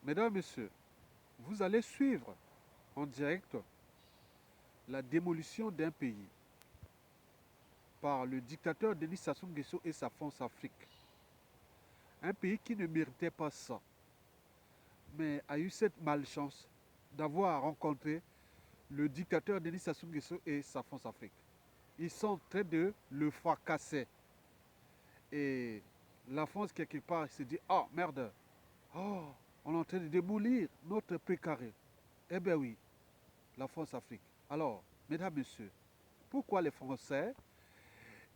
Mesdames, Messieurs, vous allez suivre en direct la démolition d'un pays par le dictateur Denis Sassou Nguesso et sa France Afrique. Un pays qui ne méritait pas ça, mais a eu cette malchance d'avoir rencontré le dictateur Denis Sassou Nguesso et sa France Afrique. Ils sont en train de le fracasser. Et la France, quelque part, se dit, oh merde, oh, on est en train de démolir notre précaré. Eh bien oui, la France-Afrique. Alors, mesdames, messieurs, pourquoi les Français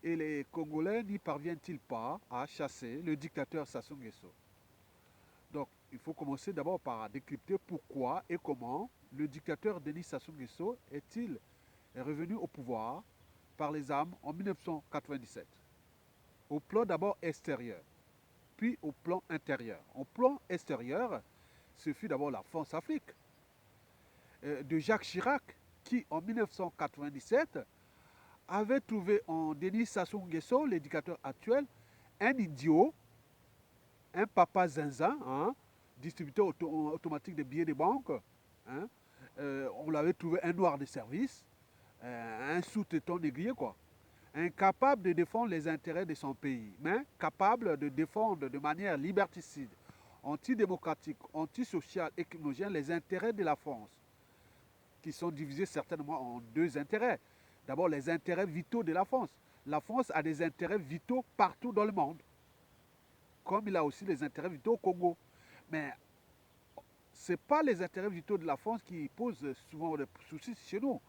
et les Congolais n'y parviennent-ils pas à chasser le dictateur Sassou Nguesso? Donc, il faut commencer d'abord par décrypter pourquoi et comment le dictateur Denis Sassou Nguesso est-il revenu au pouvoir par les armes en 1997. Au plan d'abord extérieur, puis au plan intérieur. Au plan extérieur, ce fut d'abord la France-Afrique de Jacques Chirac qui, en 1997, avait trouvé en Denis Sassou Nguesso, l'éducateur actuel, un idiot, un papa zinzin, hein, distributeur automatique de billets de banque. Hein, on l'avait trouvé un noir de service, un sous-téton négrier, quoi. Incapable de défendre les intérêts de son pays, mais capable de défendre de manière liberticide, antidémocratique, antisociale et criminogène les intérêts de la France, qui sont divisés certainement en deux intérêts. D'abord, les intérêts vitaux de la France. La France a des intérêts vitaux partout dans le monde, comme il a aussi les intérêts vitaux au Congo. Mais ce n'est pas les intérêts vitaux de la France qui posent souvent des soucis chez nous.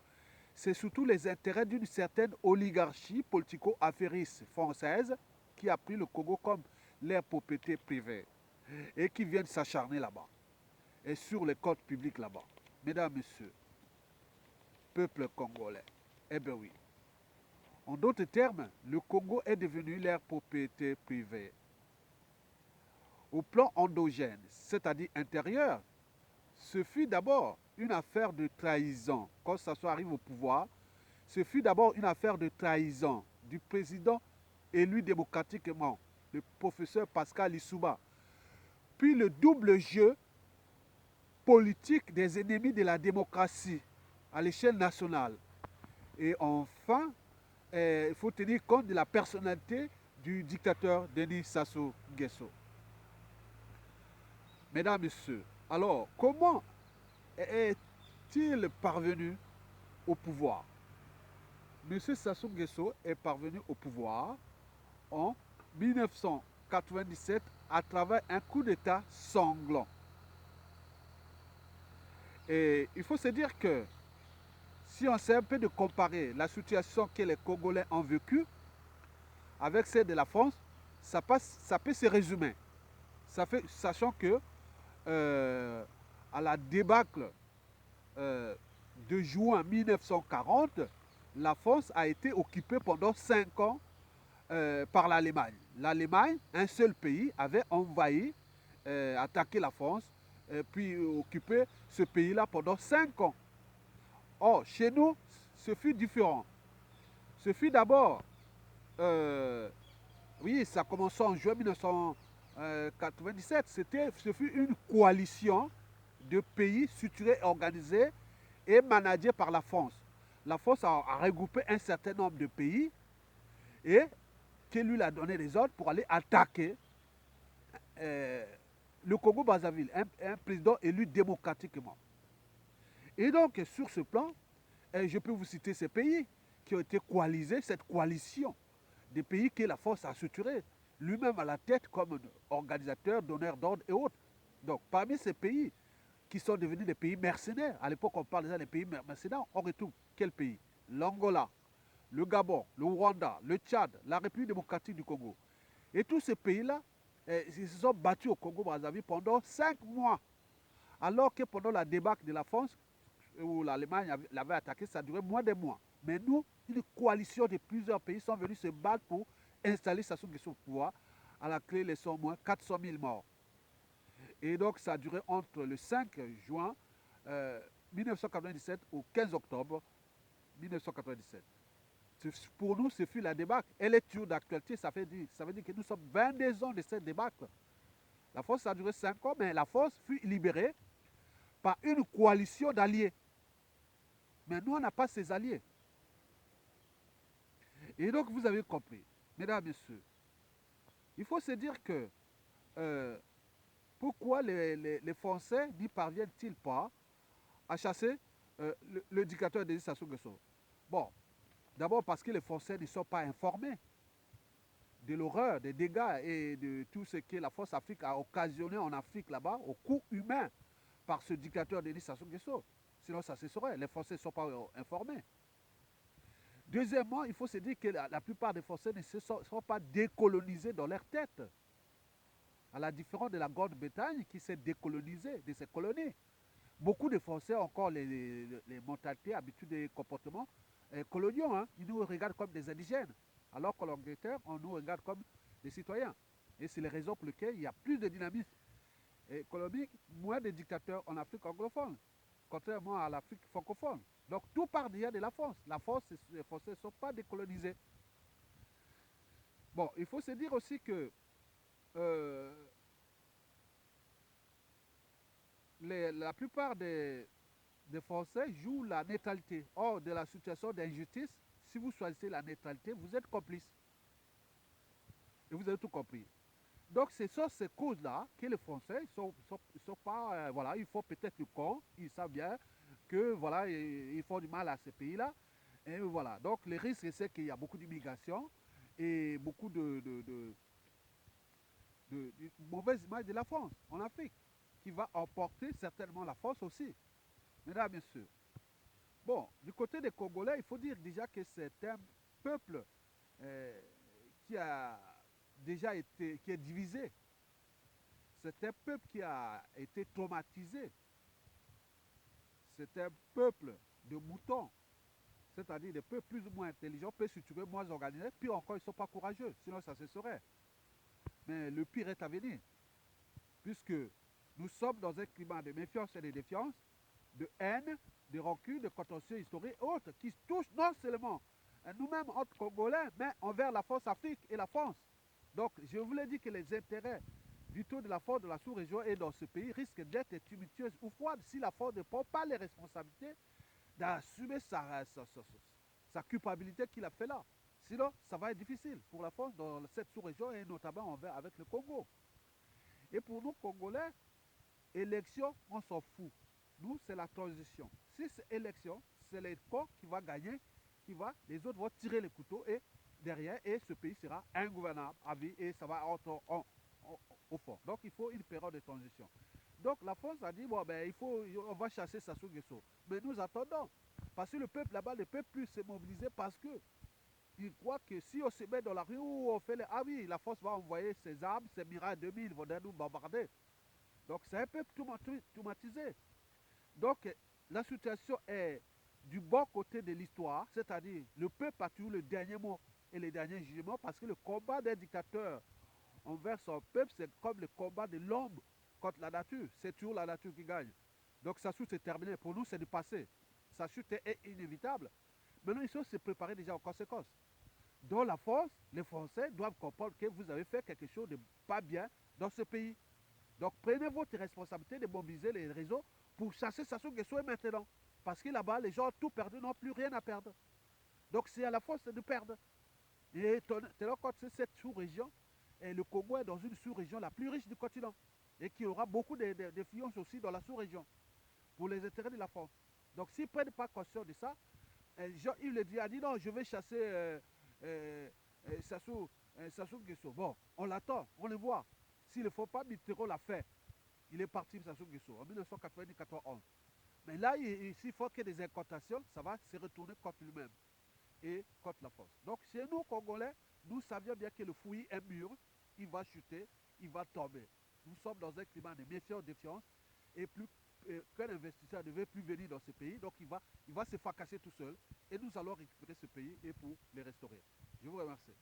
C'est surtout les intérêts d'une certaine oligarchie politico-affairiste française qui a pris le Congo comme leur propriété privée et qui viennent s'acharner là-bas et sur les côtes publiques là-bas. Mesdames, Messieurs, peuple congolais, eh bien oui. En d'autres termes, le Congo est devenu leur propriété privée. Au plan endogène, c'est-à-dire intérieur, ce fut d'abord une affaire de trahison. Quand Sassou arrive au pouvoir, ce fut d'abord une affaire de trahison du président élu démocratiquement, le professeur Pascal Lissouba. Puis le double jeu politique des ennemis de la démocratie à l'échelle nationale. Et enfin, il faut tenir compte de la personnalité du dictateur Denis Sassou Nguesso. Mesdames, Messieurs, alors comment est-il parvenu au pouvoir? Monsieur Sassou Nguesso est parvenu au pouvoir en 1997 à travers un coup d'État sanglant. Et il faut se dire que si on essaie un peu de comparer la situation que les Congolais ont vécue avec celle de la France, ça peut se résumer. Sachant que à la débâcle de juin 1940, la France a été occupée pendant 5 ans par l'Allemagne. L'Allemagne, un seul pays, avait envahi, attaqué la France, puis occupé ce pays-là pendant 5 ans. Or, chez nous, ce fut différent. Ce fut d'abord, euh, oui, ça a commencé en juin 1997, ce fut une coalition de pays structurés, organisés et managés par la France. La France a regroupé un certain nombre de pays et qui lui a donné des ordres pour aller attaquer euh, le Congo-Brazzaville, un président élu démocratiquement. Et donc, sur ce plan, je peux vous citer ces pays qui ont été coalisés, cette coalition des pays que la France a structuré, lui-même à la tête comme organisateur, donneur d'ordre et autres. Donc, parmi ces pays qui sont devenus des pays mercenaires, à l'époque on parle déjà des pays mercenaires, on retrouve quel pays? L'Angola, le Gabon, le Rwanda, le Tchad, la République démocratique du Congo. Et tous ces pays-là, ils se sont battus au Congo-Brazzaville pendant 5 mois. Alors que pendant la débâcle de la France, où l'Allemagne l'avait attaqué, ça durait moins de mois. Mais nous, une coalition de plusieurs pays sont venus se battre pour installer Sassou Nguesso au pouvoir. À la clé, ils sont au moins 400 000 morts. Et donc, ça a duré entre le 5 juin 1997 au 15 octobre 1997. Pour nous, ce fut la débâcle. Elle est toujours d'actualité, ça veut dire que nous sommes 22 ans de cette débâcle. La force a duré 5 ans, mais la force fut libérée par une coalition d'alliés. Mais nous, on n'a pas ces alliés. Et donc, vous avez compris, mesdames, messieurs, il faut se dire que euh, pourquoi les Français n'y parviennent-ils pas à chasser le dictateur Denis Sassou Nguesso? Bon, d'abord parce que les Français ne sont pas informés de l'horreur, des dégâts et de tout ce que la force Afrique a occasionné en Afrique là-bas, au coût humain, par ce dictateur Denis Sassou Nguesso. Sinon, ça se saurait. Les Français ne sont pas informés. Deuxièmement, il faut se dire que la plupart des Français ne sont pas décolonisés dans leur tête. À la différence de la Grande-Bretagne qui s'est décolonisée de ses colonies. Beaucoup de Français ont encore les mentalités, habitudes et comportements coloniaux. Hein. Ils nous regardent comme des indigènes. Alors qu'en Angleterre, on nous regarde comme des citoyens. Et c'est les raisons pour lesquelles il y a plus de dynamisme économique, moins de dictateurs en Afrique anglophone, contrairement à l'Afrique francophone. Donc tout part déjà de la France. La France, les Français ne sont pas décolonisés. Bon, il faut se dire aussi que euh, la plupart des Français jouent la neutralité. Or, de la situation d'injustice, si vous choisissez la neutralité, vous êtes complice. Et vous avez tout compris. Donc, c'est sur ces causes-là que les Français sont pas. Voilà, ils font peut-être le con, ils savent bien que, voilà, ils font du mal à ces pays-là. Et voilà. Donc, le risque, c'est qu'il y a beaucoup d'immigration et beaucoup de mauvaise image de la France en Afrique, qui va emporter certainement la France aussi. Mesdames, Messieurs. Bon, du côté des Congolais, il faut dire déjà que c'est un peuple euh, qui a déjà été, qui est divisé. C'est un peuple qui a été traumatisé. C'est un peuple de moutons, c'est-à-dire des peuples plus ou moins intelligents, peu structurés, moins organisés, puis encore ils ne sont pas courageux, sinon ça se saurait. Mais le pire est à venir, puisque nous sommes dans un climat de méfiance et de défiance, de haine, de rancune, de contentieux historiques et autres, qui touchent non seulement nous-mêmes entre Congolais, mais envers la force Afrique et la France. Donc, je vous l'ai dit que les intérêts du taux de la force de la sous-région et dans ce pays risquent d'être tumultueuses ou froides si la force ne prend pas les responsabilités d'assumer sa culpabilité qu'il a fait là. Sinon, ça va être difficile pour la France dans cette sous-région et notamment avec le Congo. Et pour nous, Congolais, élection, on s'en fout. Nous, c'est la transition. Si c'est élection, c'est les camps qui va gagner, les autres vont tirer les couteaux et derrière, et ce pays sera ingouvernable à vie et ça va entrer au fond. Donc, il faut une période de transition. Donc, la France a dit, bon, ben, on va chasser Sassou Nguesso. Mais nous attendons. Parce que le peuple là-bas ne peut plus se mobiliser parce que il croit que si on se met dans la rue où on fait les... Ah oui, la France va envoyer ses armes, ses Mirage 2000 vont nous bombarder. Donc c'est un peu traumatisé. Donc la situation est du bon côté de l'histoire, c'est-à-dire le peuple a toujours le dernier mot et le dernier jugement parce que le combat des dictateurs envers son peuple, c'est comme le combat de l'homme contre la nature. C'est toujours la nature qui gagne. Donc sa chute est terminée. Pour nous, c'est du passé. Sa chute est inévitable. Maintenant, il faut se préparer déjà aux conséquences. Dans la force, les Français doivent comprendre que vous avez fait quelque chose de pas bien dans ce pays. Donc prenez votre responsabilité de mobiliser les réseaux pour chasser Sassou Nguesso maintenant. Parce que là-bas, les gens ont tout perdu, n'ont plus rien à perdre. Donc c'est à la force de perdre. Et tenant compte que cette sous-région, et le Congo est dans une sous-région la plus riche du continent. Et qui aura beaucoup d'influence aussi dans la sous-région pour les intérêts de la France. Donc s'ils ne prennent pas conscience de ça, il a dit non, je vais chasser Sassou Nguesso. Bon, on l'attend, on le voit. S'il ne faut pas, Mitterrand l'a fait. Il est parti, Sassou Nguesso, en 1990-91. Mais là, s'il faut qu'il y ait des incantations, ça va se retourner contre lui-même et contre la force. Donc, chez nous, Congolais, nous savions bien que le fouillis est mûr, il va chuter, il va tomber. Nous sommes dans un climat de méfiance, défiance, et plus qu'un investisseur ne veut plus venir dans ce pays, donc il va se fracasser tout seul, et nous allons récupérer ce pays et pour les restaurer. Je vous remercie.